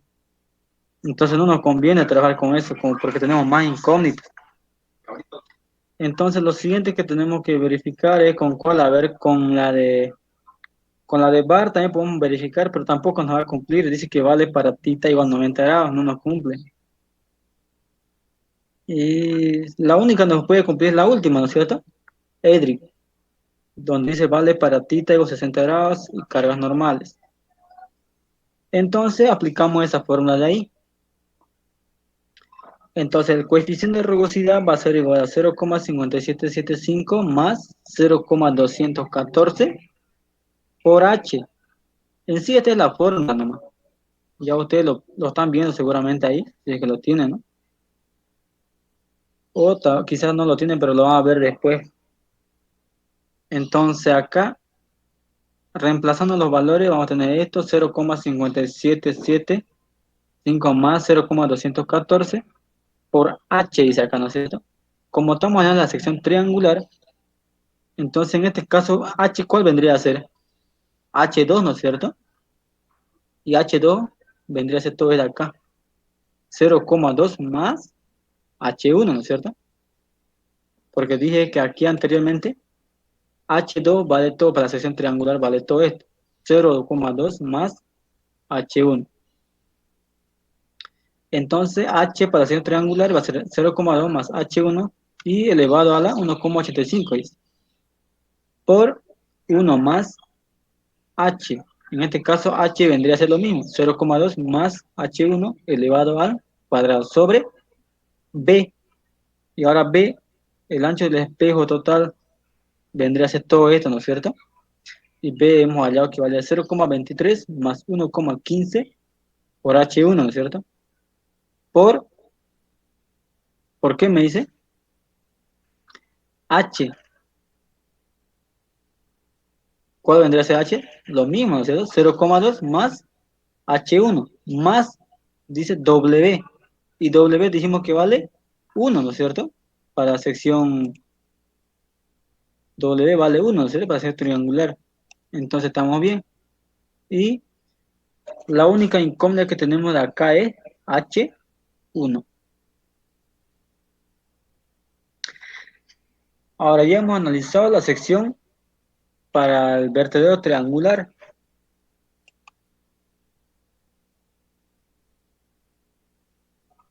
Entonces no nos conviene trabajar con eso, porque tenemos más incógnitas. Entonces lo siguiente que tenemos que verificar es con cuál, a ver, con la de bar también podemos verificar, pero tampoco nos va a cumplir. Dice que vale para tita igual 90 grados, no nos cumple. Y la única que nos puede cumplir es la última, ¿no es cierto? Edric, donde dice vale para tita igual 60 grados y cargas normales. Entonces aplicamos esa fórmula de ahí. Entonces el coeficiente de rugosidad va a ser igual a 0,5775 más 0,214 por H. En sí esta es la fórmula nomás. Ya ustedes lo están viendo seguramente ahí, si es que lo tienen, ¿no? O quizás no lo tienen, pero lo van a ver después. Entonces acá, reemplazando los valores, vamos a tener esto, 0,5775 más 0,214 por H, dice acá, ¿no es cierto? Como estamos en la sección triangular, Entonces, en este caso, H, ¿cuál vendría a ser? H2, ¿no es cierto? Y H2 vendría a ser todo de acá. 0,2 más H1, ¿no es cierto? Porque dije que aquí anteriormente H2 vale todo, para la sección triangular vale todo esto. 0,2 más H1. Entonces H para la sección triangular va a ser 0,2 más H1 y elevado a la 1,85 por 1 más H. En este caso H vendría a ser lo mismo, 0,2 más H1 elevado al cuadrado sobre B. Y ahora B, el ancho del espejo total vendría a ser todo esto, ¿no es cierto? Y B hemos hallado que vale 0,23 más 1,15 por H1, ¿no es cierto? ¿Por qué me dice? H. ¿Cuál vendría a ser H? Lo mismo, ¿no es cierto? 0,2 más H1 más, dice W. Y W dijimos que vale 1, ¿no es cierto? Para la sección W vale 1, ¿no es cierto? Para ser triangular. Entonces estamos bien. Y la única incógnita que tenemos de acá es H1. Ahora ya hemos analizado la sección para el vertedero triangular.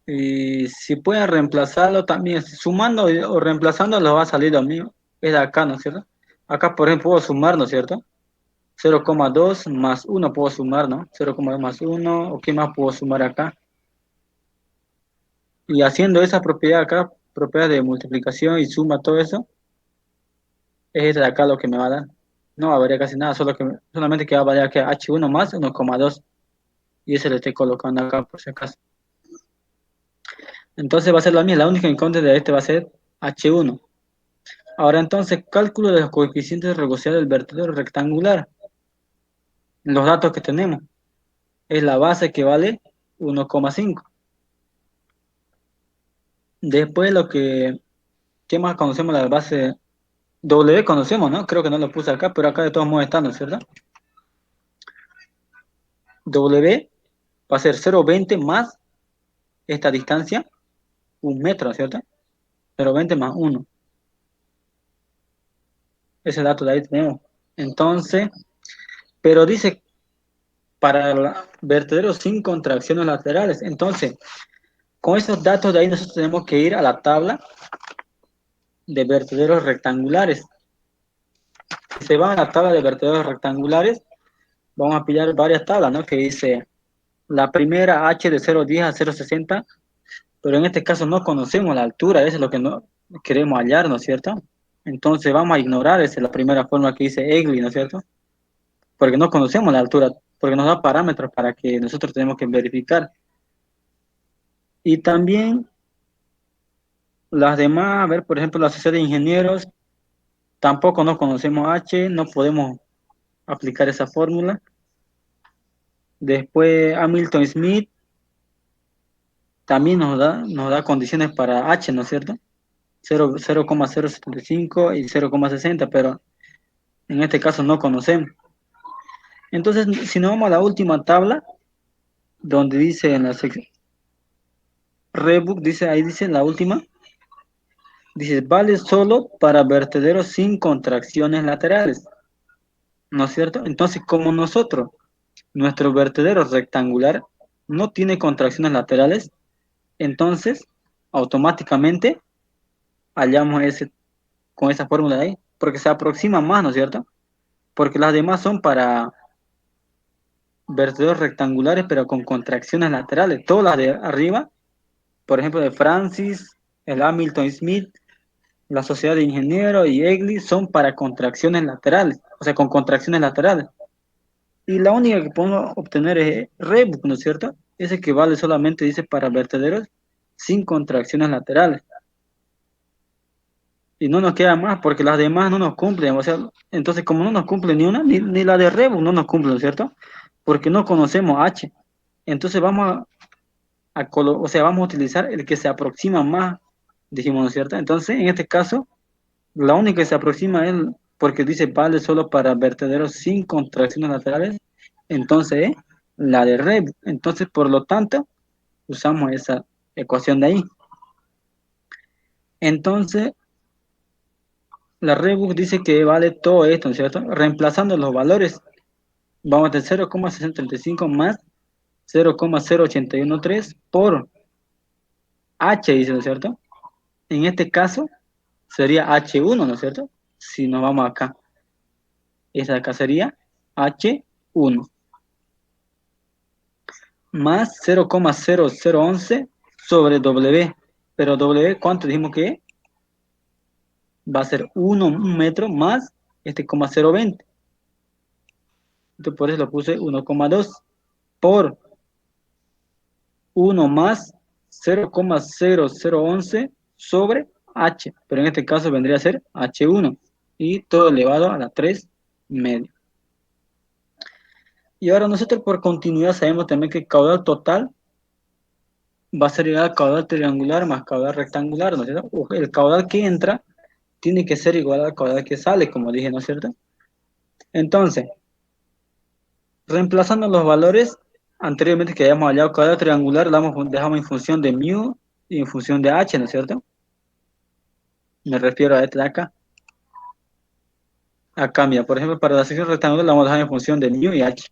Y si pueden reemplazarlo también, sumando o reemplazando, lo va a salir lo mismo. Es de acá, ¿no es cierto? Acá, por ejemplo, puedo sumar, ¿no es cierto? 0,2 más 1 puedo sumar, ¿no? 0,2 más 1, ¿o qué más puedo sumar acá? Y haciendo esa propiedad acá, propiedad de multiplicación y suma, todo eso, es de acá lo que me va a dar. No va a variar casi nada, solamente que va a variar que H1 más 1,2. Y ese le estoy colocando acá por si acaso. Entonces va a ser la misma, la única incógnita de este va a ser H1. Ahora entonces, cálculo de los coeficientes regociados del vertedero rectangular. Los datos que tenemos. Es la base que vale 1,5. Después ¿qué más conocemos? La base W conocemos, ¿no? Creo que no lo puse acá, pero acá de todos modos está, ¿no es cierto? W va a ser 0,20 más esta distancia, 1 metro, ¿no es cierto? 0,20 más 1. Ese dato de ahí tenemos. Entonces, pero dice para vertederos sin contracciones laterales. Entonces, con esos datos de ahí nosotros tenemos que ir a la tabla de vertederos rectangulares. Si se va a la tabla de vertederos rectangulares, vamos a pillar varias tablas, ¿no? Que dice la primera H de 0,10 a 0,60, pero en este caso no conocemos la altura, eso es lo que no queremos hallar, ¿no es cierto? Entonces vamos a ignorar esa, la primera forma que dice Egli, ¿no es cierto? Porque no conocemos la altura, porque nos da parámetros para que nosotros tenemos que verificar. Y también las demás, a ver, por ejemplo, la sociedad de ingenieros, tampoco no conocemos H, no podemos aplicar esa fórmula. Después Hamilton Smith también nos da condiciones para H, ¿no es cierto? 0,075 y 0,60, pero en este caso no conocemos. Entonces, si nos vamos a la última tabla, donde dice en la sección Redbook, ahí dice la última, dice, vale solo para vertederos sin contracciones laterales, ¿no es cierto? Entonces, como nuestro vertedero rectangular no tiene contracciones laterales, entonces, automáticamente hallamos con esa fórmula de ahí, porque se aproxima más, ¿no es cierto? Porque las demás son para vertederos rectangulares, pero con contracciones laterales. Todas las de arriba, por ejemplo, de Francis, el Hamilton Smith, la Sociedad de Ingenieros y Egli son para contracciones laterales, o sea, con contracciones laterales. Y la única que podemos obtener es Redbook, ¿no es cierto? Ese que vale solamente, dice, para vertederos sin contracciones laterales. Y no nos queda más porque las demás no nos cumplen, o sea, entonces como no nos cumple ni una, ni la de Redbook no nos cumple, ¿no es cierto? Porque no conocemos H. Entonces o sea, vamos a utilizar el que se aproxima más, dijimos, ¿no es cierto? Entonces, en este caso, La única que se aproxima es porque dice vale solo para vertederos sin contracciones laterales, entonces es la de Rebu. Entonces, por lo tanto, usamos esa ecuación de ahí. Entonces, la Rebu dice que vale todo esto, ¿no es cierto? Reemplazando los valores, vamos de 0,635 más 0,0813 por H, dice, ¿no es cierto? En este caso sería H1, ¿no es cierto? Si nos vamos acá, esa de acá sería H1 más 0,0011 sobre W. Pero W, ¿cuánto dijimos que es? Va a ser 1 metro más este 0,020. Entonces por eso lo puse 1,2 por 1 más 0,0011 sobre H. Pero en este caso vendría a ser H1. Y todo elevado a la 3 medio. Y ahora nosotros por continuidad sabemos también que el caudal total va a ser igual al caudal triangular más caudal rectangular, ¿no es cierto? El caudal que entra tiene que ser igual al caudal que sale, como dije, ¿no es cierto? Entonces, reemplazando los valores anteriormente que habíamos hallado caudal triangular, dejamos en función de mu y en función de h, ¿no es cierto? Me refiero a este de acá. Acá, mira, por ejemplo, para la sección rectangular la vamos a dejar en función de mu y h.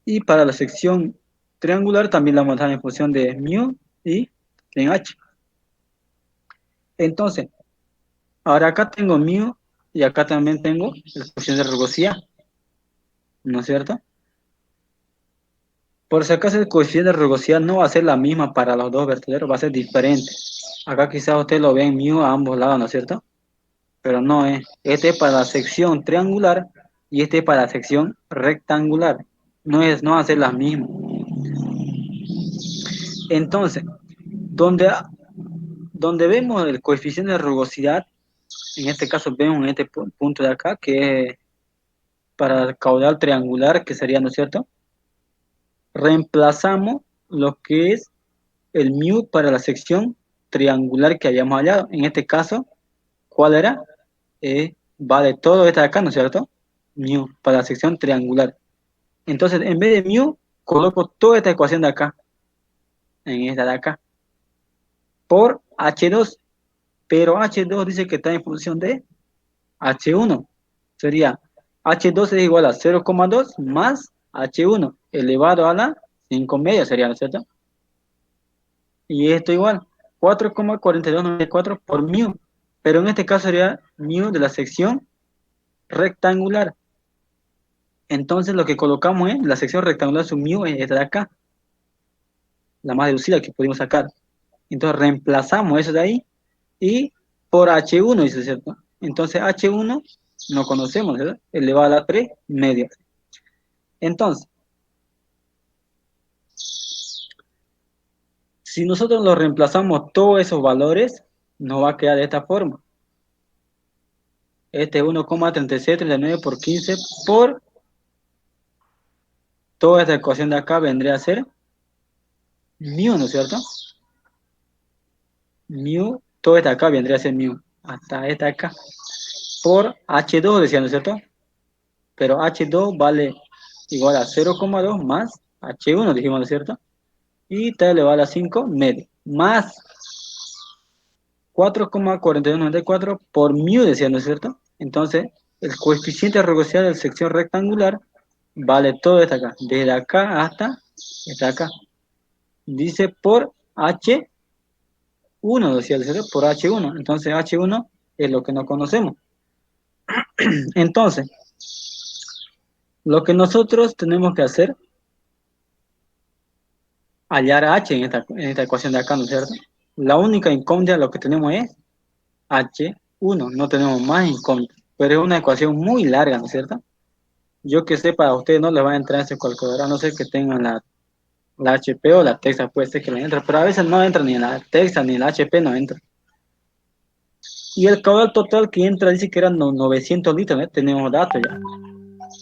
Y para la sección triangular también la vamos a dejar en función de mu y en h. Entonces, ahora acá tengo mu y acá también tengo el coeficiente de rugosidad, ¿no es cierto? Por si acaso el coeficiente de rugosidad no va a ser la misma para los dos vertederos, va a ser diferente. Acá quizás ustedes lo ven mu a ambos lados, ¿no es cierto? Pero no es. Este es para la sección triangular y este es para la sección rectangular. No va a ser las mismas. Entonces, donde vemos el coeficiente de rugosidad, en este caso vemos en este punto de acá, que es para el caudal triangular, que sería, ¿no es cierto? Reemplazamos lo que es el mu para la sección triangular que habíamos hallado. En este caso, ¿cuál era? Vale todo esto de acá, ¿no es cierto? Mu para la sección triangular. Entonces, en vez de mu, coloco toda esta ecuación de acá, en esta de acá, por H2. Pero H2 dice que está en función de H1. Sería H2 es igual a 0,2 más H1 elevado a la 5 media, sería, ¿no es cierto? Y esto igual, 4,4294 por mu. Pero en este caso sería mu de la sección rectangular. Entonces lo que colocamos es la sección rectangular, su mu es esta de acá, la más deducida que pudimos sacar. Entonces reemplazamos eso de ahí y por H1, dice, ¿cierto? Entonces H1 no conocemos, ¿verdad? Elevado a la 3 media. Entonces, si nosotros lo reemplazamos todos esos valores, nos va a quedar de esta forma. Este es 1,3639 por 15 por toda esta ecuación de acá vendría a ser mu, ¿no es cierto? Mu, todo esta acá vendría a ser mu, hasta esta acá, por H2, decía, ¿no es cierto? Pero H2 vale igual a 0,2 más H1, dijimos, ¿no es cierto? Y T elevado a la 5 medio, más 4,4294 por mu, decía, ¿no es cierto? Entonces, el coeficiente de rugosidad de la sección rectangular vale todo esto acá, desde acá hasta esta acá. Dice por H1, decía el cero, por H1. Entonces, H1 es lo que no conocemos. Entonces, lo que nosotros tenemos que hacer, hallar H en esta ecuación de acá, ¿no es cierto? La única incógnita lo que tenemos es H1, no tenemos más incógnita, pero es una ecuación muy larga, ¿no es cierto? Yo que sé, para ustedes no les va a entrar ese calculadora, a no ser que tengan la HP o la Texas, puede ser que le entre, pero a veces no entra ni en la Texas ni en la HP, no entra. Y el caudal total que entra dice que eran 900 litros, ¿eh? Tenemos datos ya.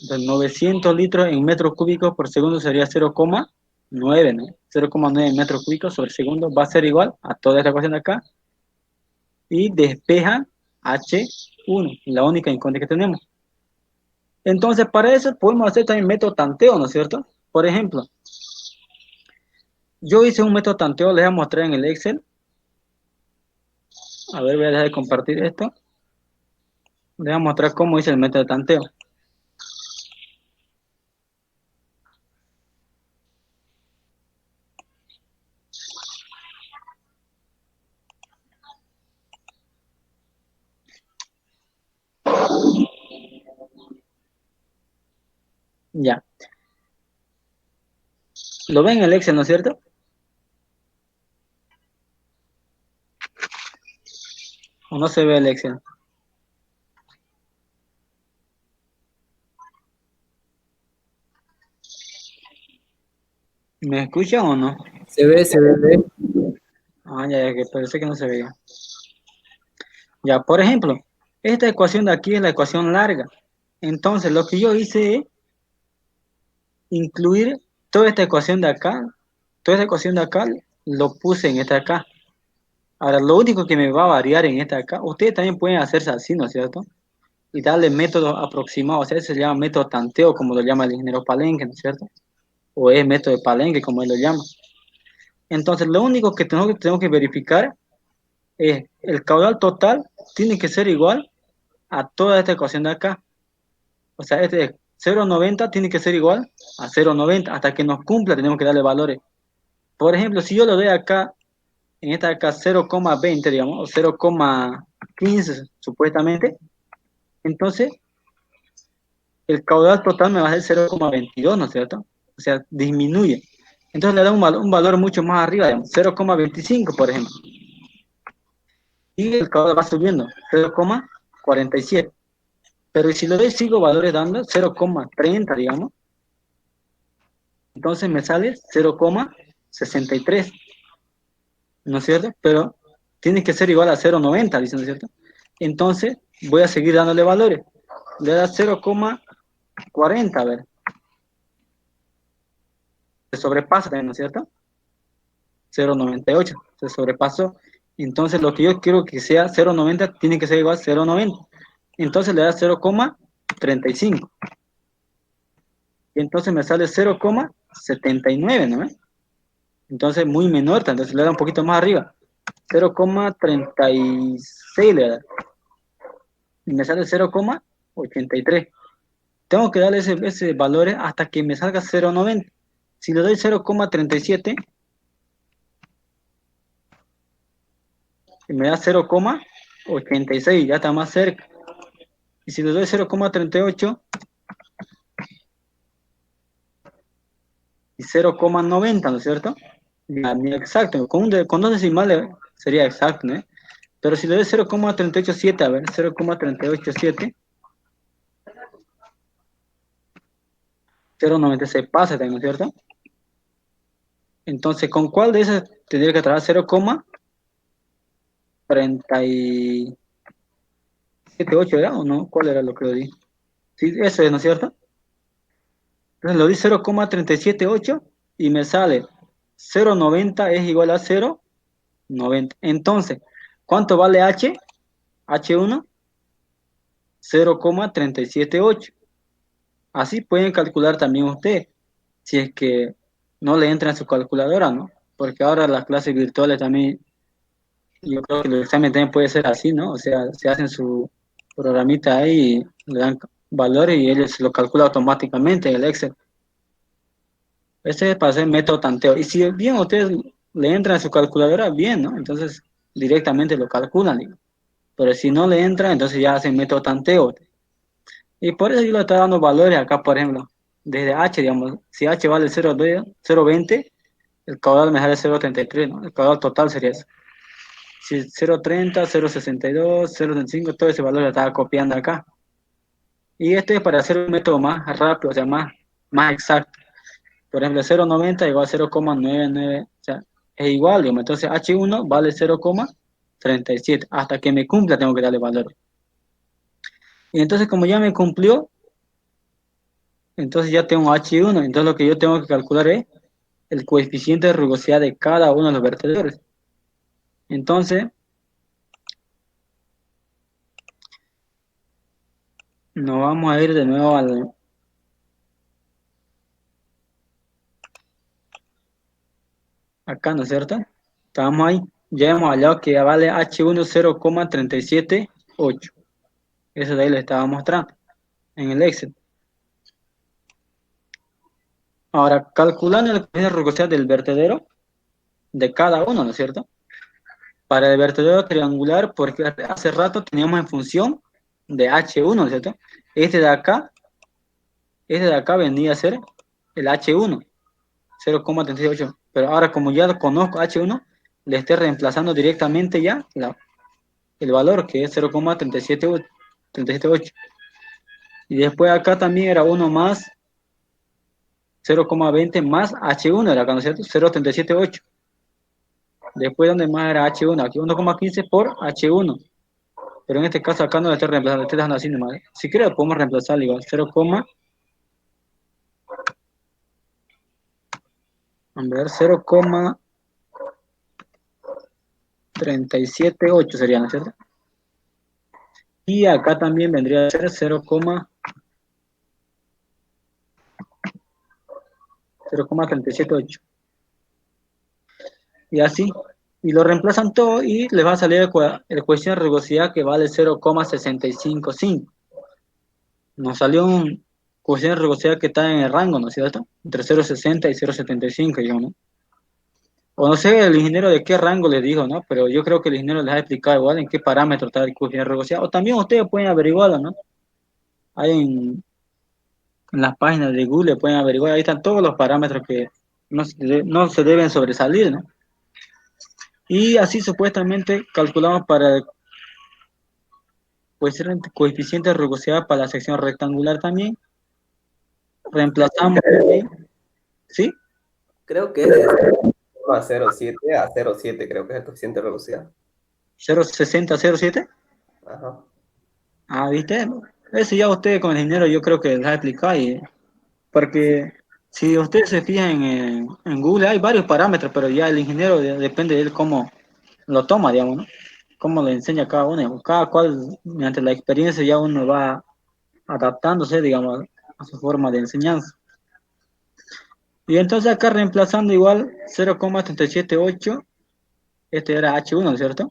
Entonces, 900 litros en metros cúbicos por segundo sería 0,9, ¿no? 0,9 metros cúbicos sobre segundo va a ser igual a toda esta ecuación de acá. Y despeja H1, la única incógnita que tenemos. Entonces, para eso podemos hacer también método tanteo, ¿no es cierto? Por ejemplo, yo hice un método tanteo, les voy a mostrar en el Excel. A ver, voy a dejar de compartir esto. Les voy a mostrar cómo hice el método de tanteo. Ya. ¿Lo ven en el Excel, no es cierto? ¿O no se ve el Excel? ¿Me escuchan o no? Se ve, ve. Ah, ya, que parece que no se veía. Ya, por ejemplo, esta ecuación de aquí es la ecuación larga. Entonces, lo que yo hice es incluir toda esta ecuación de acá. Toda esta ecuación de acá lo puse en esta de acá. Ahora, lo único que me va a variar en esta de acá, ustedes también pueden hacerse así, ¿no es cierto? Y darle métodos aproximados. O sea, ese se llama método tanteo, como lo llama el ingeniero Palenque, ¿no es cierto? O es método de Palenque, como él lo llama. Entonces, lo único que tengo que verificar es el caudal total tiene que ser igual a toda esta ecuación de acá. O sea, este de 0,90 tiene que ser igual a 0,90. Hasta que nos cumpla tenemos que darle valores. Por ejemplo, si yo lo doy acá, en esta de acá 0,20, digamos, o 0,15 supuestamente, entonces el caudal total me va a ser 0,22, ¿no es cierto? O sea, disminuye. Entonces le da un valor mucho más arriba, digamos, 0,25, por ejemplo. Y el caudal va subiendo, 0,47. Pero si le doy sigo valores dando 0,30, digamos, entonces me sale 0,63, ¿no es cierto? Pero tiene que ser igual a 0,90, dicen, ¿no es cierto? Entonces voy a seguir dándole valores. Le da 0,40, a ver. Se sobrepasa también, ¿no es cierto? 0,98, se sobrepasó. Entonces lo que yo quiero que sea 0,90 tiene que ser igual a 0,90. Entonces le da 0,35. Y entonces me sale 0,79, ¿no? Entonces muy menor, entonces le da un poquito más arriba. 0,36 le da. Y me sale 0,83. Tengo que darle ese valor hasta que me salga 0,90. Si le doy 0,37, me da 0,86, ya está más cerca. Y si le doy 0,38 y 0,90, ¿no es cierto? Ya, ni exacto, con dos decimales sería exacto, ¿no? Pero si le doy 0,387, a ver, 0,387, 0,96 pasa también, ¿no es cierto? Entonces, ¿con cuál de esas tendría que trabajar? 0,378, ¿era o no? ¿Cuál era lo que lo di? Sí, eso es, ¿no es cierto? Entonces lo di 0,378 y me sale 0,90 es igual a 0,90. Entonces, ¿cuánto vale H? H1, 0,378. Así pueden calcular también ustedes, si es que no le entra en su calculadora, ¿no? Porque ahora las clases virtuales también, yo creo que el examen también puede ser así, ¿no? O sea, se hacen su programita ahí, y le dan valores y ellos lo calculan automáticamente en el Excel. Este es para hacer método tanteo. Y si bien ustedes le entran a su calculadora, bien, ¿no? Entonces directamente lo calculan, digo. Pero si no le entra, entonces ya hacen método tanteo. Y por eso yo le estoy dando valores acá, por ejemplo, desde H, digamos, si H vale 0,20, el caudal me sale 0,33, ¿no? El caudal total sería eso. Si 0,30, 0,62, 0,35, todo ese valor lo estaba copiando acá. Y este es para hacer un método más rápido, o sea, más exacto. Por ejemplo, 0,90 igual a 0,99, o sea, es igual, digamos. Entonces H1 vale 0,37. Hasta que me cumpla tengo que darle valor. Y entonces como ya me cumplió, entonces ya tengo H1. Entonces lo que yo tengo que calcular es el coeficiente de rugosidad de cada uno de los vertedores. Entonces, Nos vamos a ir de nuevo acá, ¿no es cierto? Estamos ahí. Ya hemos hallado que vale H1 0,378. Eso de ahí le estaba mostrando en el Excel. Ahora, calculando el coeficiente de rugosidad del vertedero de cada uno, ¿no es cierto? Para el vertedero triangular, porque hace rato teníamos en función de H1, ¿no es cierto? Este de acá, este de acá vendría a ser el H1, 0,38. Pero ahora, como ya lo conozco H1, le estoy reemplazando directamente ya el valor, que es 0,378. Y después acá también era 1 más 0,20 más H1, era acá, ¿no es cierto? 0,378. Después, ¿dónde más era H1? Aquí 1,15 por H1. Pero en este caso acá no lo estoy reemplazando, estoy dejando así nomás. Si quiero podemos reemplazarlo igual. 0,378 sería, ¿no es cierto? Y acá también vendría a ser 0,378. Y así. Y lo reemplazan todo y les va a salir el coeficiente de rugosidad que vale 0,655. Nos salió un coeficiente de rugosidad que está en el rango, ¿no es cierto? Entre 0,60 y 0,75, digamos, ¿no? O no sé el ingeniero de qué rango les dijo, ¿no? Pero yo creo que el ingeniero les ha explicado igual en qué parámetro está el coeficiente de rugosidad. O también ustedes pueden averiguarlo, ¿no? Ahí en las páginas de Google pueden averiguar, ahí están todos los parámetros que no se deben sobresalir, ¿no? Y así supuestamente calculamos para el coeficiente de rugosidad para la sección rectangular también. Reemplazamos, ¿sí? Creo que es de 0,07 a 0,7, creo que es el coeficiente de velocidad. 0,60, 0,7. Ajá. Ah, ¿viste? Eso ya ustedes con el ingeniero yo creo que les ha explicado. Porque si ustedes se fijan en Google hay varios parámetros, pero ya el ingeniero depende de él cómo lo toma, digamos, ¿no? Cómo le enseña a cada uno. Cada cual, mediante la experiencia, ya uno va adaptándose, digamos, a su forma de enseñanza. Y entonces acá reemplazando igual 0,378, este era H1, ¿cierto?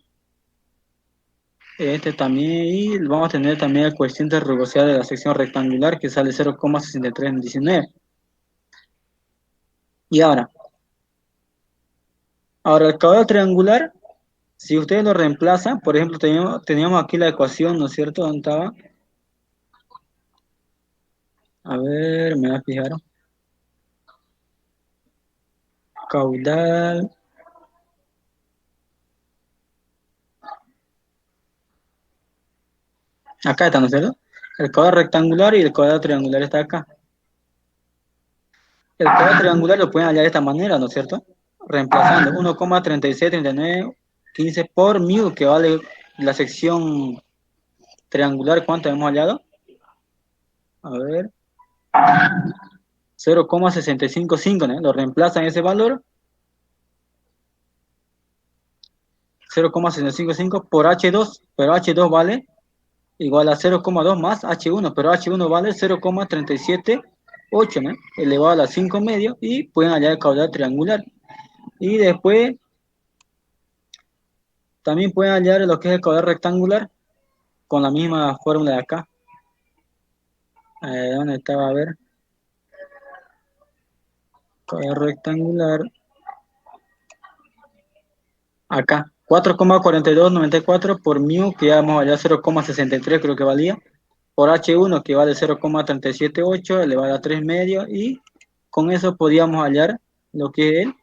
Este también, y vamos a tener también el coeficiente de rugosidad de la sección rectangular que sale 0,6319. Y ahora el caudal triangular, si ustedes lo reemplazan, por ejemplo, teníamos aquí la ecuación, ¿no es cierto? ¿Dónde estaba? A ver, me voy a fijar. Caudal. Acá está, ¿no es cierto? El caudal rectangular y el caudal triangular está acá. El caudal triangular lo pueden hallar de esta manera, ¿no es cierto? Reemplazando 1,363915 por mu, que vale la sección triangular, ¿cuánto hemos hallado? A ver. 0,655, ¿no? Lo reemplazan ese valor. 0,655 por H2, pero H2 vale igual a 0,2 más H1, pero H1 vale 0,378, ¿no? Elevado a la 5 medio y pueden hallar el caudal triangular. Y después también pueden hallar lo que es el caudal rectangular con la misma fórmula de acá. ¿Dónde estaba? A ver. Caudal rectangular. Acá. 4,4294 por mu, que ya vamos allá 0,63 creo que valía. Por H1 que vale 0,378 elevado a 3 medios y con eso podíamos hallar lo que es el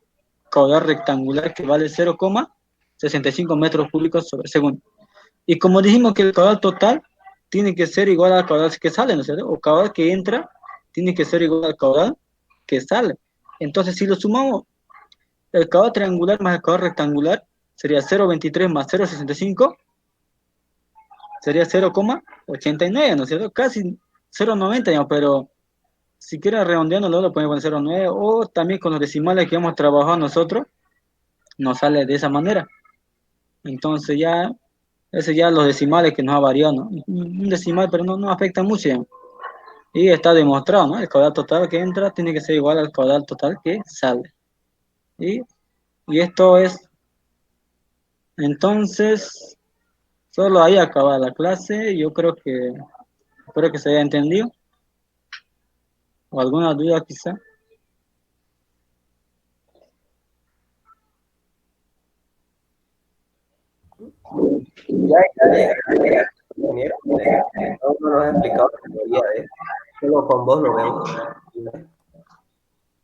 caudal rectangular que vale 0,65 metros cúbicos sobre segundo. Y como dijimos que el caudal total tiene que ser igual al caudal que sale, ¿no es cierto? O caudal que entra tiene que ser igual al caudal que sale. Entonces si lo sumamos, el caudal triangular más el caudal rectangular sería 0,23 más 0,65 sería 0,89, ¿no es cierto? Casi 0,90, digamos, pero si quieres redondeándolo, lo podemos poner 0,9 o también con los decimales que hemos trabajado nosotros, nos sale de esa manera. Entonces ya Ese ya los decimales que nos ha variado, ¿no? Un decimal, pero no afecta mucho ya. Y está demostrado, ¿no? El caudal total que entra tiene que ser igual al caudal total que sale. Y esto es, entonces, solo ahí acaba la clase. Yo creo que, espero que se haya entendido. ¿O alguna duda quizá? Ya, ingeniero. No nos ha explicado la teoría de solo con vos lo vemos.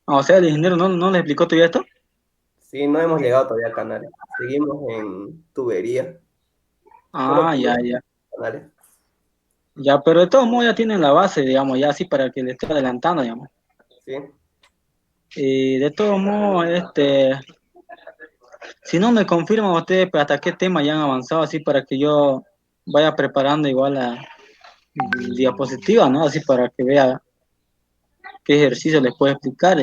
O sea, el ingeniero no le explicó todavía esto. Sí, no hemos llegado todavía al canal. Seguimos en tubería. Solo Ah, ya, tubería, ya. canales. Ya, pero de todos modos ya tienen la base, digamos, ya así para que le esté adelantando, digamos. Sí. Y de todos modos, si no me confirman ustedes pues, hasta qué tema ya han avanzado, así para que yo vaya preparando igual la diapositiva, ¿no? Así para que vea qué ejercicio les puedo explicar.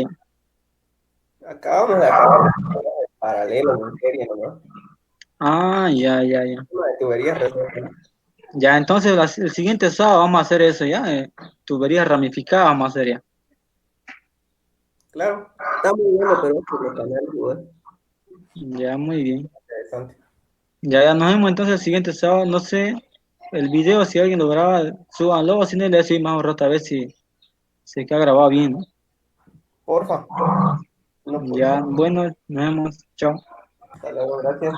Acabamos de acabar paralelo en serie, ¿no? Ah, ya, ya, ya. Una de tuberías recién. Ya, entonces el siguiente sábado vamos a hacer eso ya. Tuberías ramificadas vamos a hacer ya. Claro, está muy bueno, pero por los canales igual. Ya, muy bien. Interesante. Ya, ya nos vemos entonces el siguiente sábado. No sé, el video, si alguien lo graba, súbanlo, si no le decimos más un rato a ver si se queda grabado bien, ¿no? Porfa. No, pues. Ya, bueno, nos vemos. Chao. Hasta luego, gracias.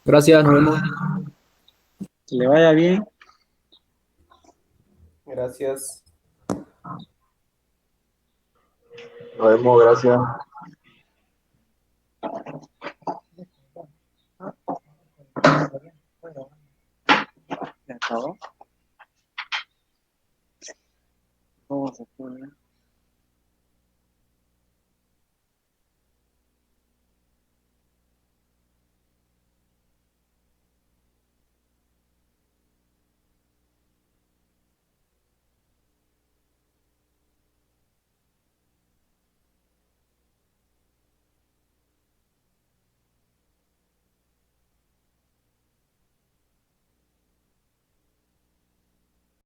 Gracias, nos vemos. Que le vaya bien. Gracias. Nos vemos, gracias. ¿Ya acabó? ¿Cómo se pone?